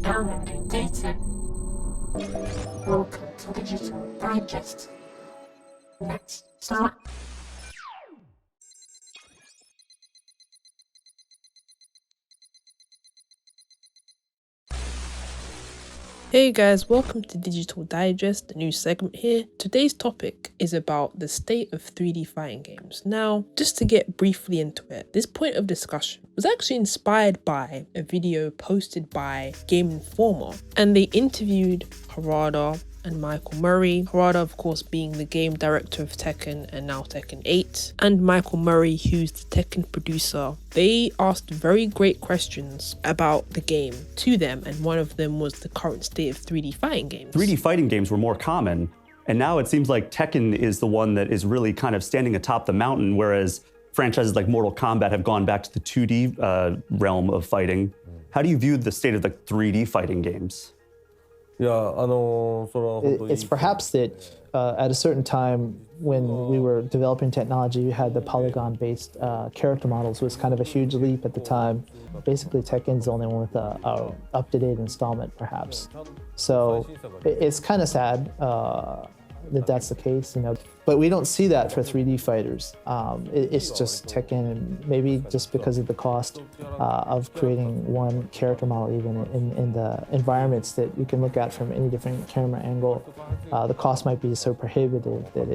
Downloading data. Welcome to Digital Digest. Let's start. Hey guys, welcome to Digital Digest, the new segment here. Today's topic is about the state of 3D fighting games. Now, just to get briefly into it, this point of discussion was actually inspired by a video posted by Game Informer, and they interviewed Harada and Michael Murray. Harada, of course, being the game director of Tekken and now Tekken 8, and Michael Murray, who's the Tekken producer. They asked very great questions about the game to them, and one of them was the current state of 3D fighting games. 3D fighting games were more common, and now it seems like Tekken is the one that is really kind of standing atop the mountain, whereas franchises like Mortal Kombat have gone back to the 2D realm of fighting. How do you view the state of the 3D fighting games? It's perhaps that at a certain time when we were developing technology, we had the polygon-based character models. Was kind of a huge leap at the time. Basically, Tekken's the only one with a up-to-date installment, perhaps. So it's kind of sad that that's the case, you know. But we don't see that for 3D fighters. It's just Tekken, maybe just because of the cost of creating one character model, even in the environments that you can look at from any different camera angle. The cost might be so prohibitive that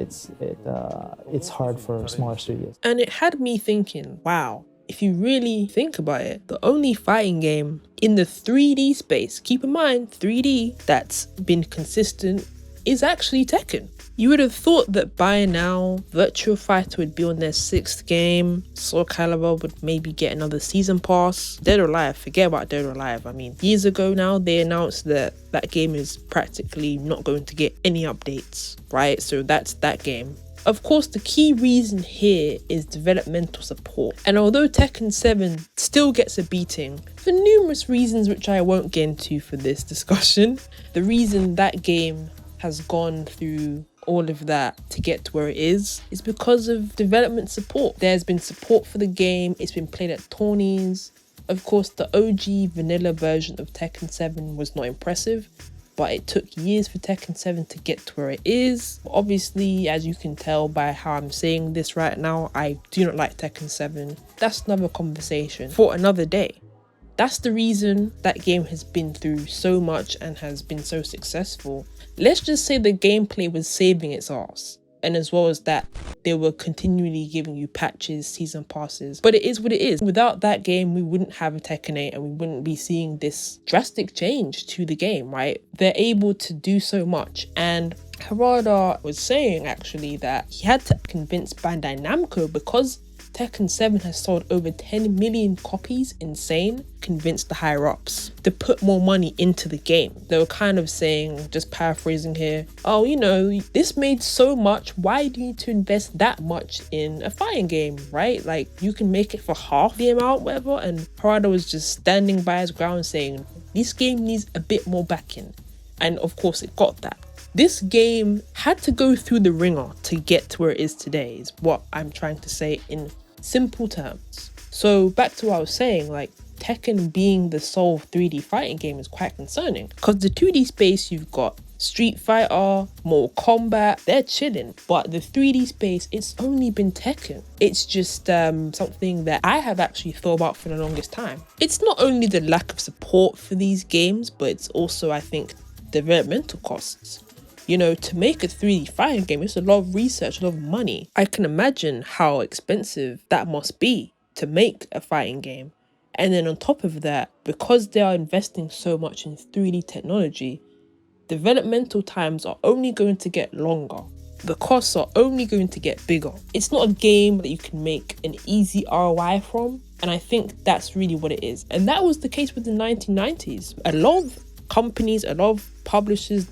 it's hard for smaller studios. And it had me thinking, wow, if you really think about it, the only fighting game in the 3D space, keep in mind 3D, that's been consistent is actually Tekken. You would have thought that by now, Virtua Fighter would be on their 6th game, Soul Calibur would maybe get another season pass. Dead or Alive, forget about Dead or Alive. I mean, years ago now, they announced that that game is practically not going to get any updates, right? So that's that game. Of course, the key reason here is developmental support. And although Tekken 7 still gets a beating, for numerous reasons which I won't get into for this discussion, the reason that game has gone through all of that to get to where it is because of development support. There's been support for the game, it's been played at tourneys. Of course, the OG vanilla version of Tekken 7 was not impressive, but it took years for Tekken 7 to get to where it is. Obviously, as you can tell by how I'm saying this right now, I do not like Tekken 7. That's another conversation for another day. That's the reason that game has been through so much and has been so successful. Let's just say the gameplay was saving its ass. And as well as that, they were continually giving you patches, season passes. But it is what it is. Without that game, we wouldn't have a Tekken 8 and we wouldn't be seeing this drastic change to the game, right? They're able to do so much. And Harada was saying actually that he had to convince Bandai Namco, because Tekken 7 has sold over 10 million copies, insane, convinced the higher ups to put more money into the game. They were kind of saying, just paraphrasing here, oh, you know, this made so much, why do you need to invest that much in a fighting game, right? Like, you can make it for half the amount, whatever. And Harada was just standing by his ground saying, this game needs a bit more backing. And of course, it got that. This game had to go through the ringer to get to where it is today, is what I'm trying to say in simple terms. So back to what I was saying, like Tekken being the sole 3D fighting game is quite concerning, because the 2D space, you've got Street Fighter, Mortal Kombat, they're chilling, but the 3D space, it's only been Tekken. It's just something that I have actually thought about for the longest time. It's not only the lack of support for these games, but it's also, I think, developmental costs. You know, to make a 3D fighting game, it's a lot of research, a lot of money. I can imagine how expensive that must be to make a fighting game. And then on top of that, because they are investing so much in 3D technology, developmental times are only going to get longer. The costs are only going to get bigger. It's not a game that you can make an easy ROI from. And I think that's really what it is. And that was the case with the 1990s. A lot of companies, a lot of publishers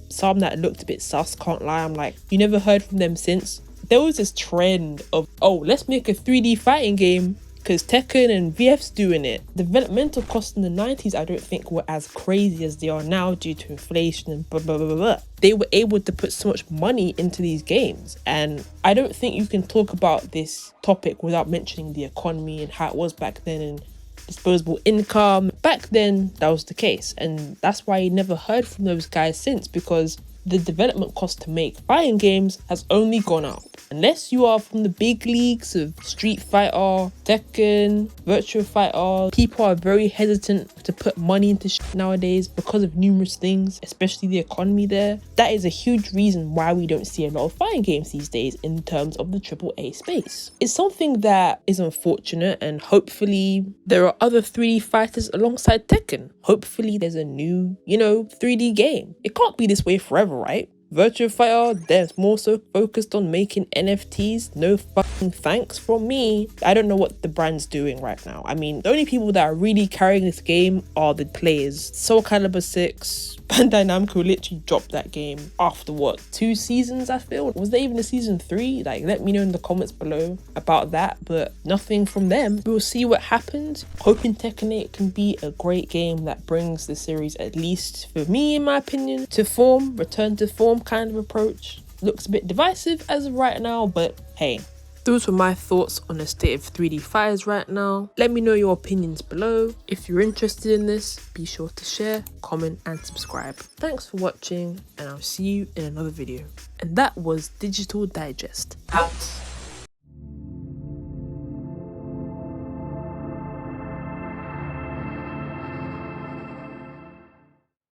some that looked a bit sus, can't lie, I'm like, you never heard from them since. There was this trend of, oh, let's make a 3D fighting game because Tekken and VF's doing it. Developmental costs in the 90s, I don't think were as crazy as they are now due to inflation and blah, blah, blah, blah, blah. They were able to put so much money into these games. And I don't think you can talk about this topic without mentioning the economy and how it was back then and disposable income. Back then, that was the case. And that's why you never heard from those guys since, because the development cost to make fighting games has only gone up. Unless you are from the big leagues of Street Fighter, Tekken, Virtua Fighter, people are very hesitant to put money into nowadays because of numerous things, especially the economy there. That is a huge reason why we don't see a lot of fighting games these days in terms of the AAA space. It's something that is unfortunate, and hopefully there are other 3D fighters alongside Tekken. Hopefully there's a new, 3D game. It can't be this way forever, right? Virtua Fighter, they're more so focused on making NFTs. No fucking thanks from me. I don't know what the brand's doing right now. I mean, the only people that are really carrying this game are the players. Soul Calibur 6, Bandai Namco literally dropped that game after what, 2 seasons, I feel? Was there even a season 3? Like, let me know in the comments below about that, but nothing from them. We'll see what happens. Hoping Tekken 8 can be a great game that brings the series, at least for me, in my opinion, to form, return to form kind of approach. Looks a bit divisive as of right now, but hey. Those were my thoughts on the state of 3D fighters right now. Let me know your opinions below. If you're interested in this, be sure to share, comment and subscribe. Thanks for watching, and I'll see you in another video. And that was Digital Digest. Out.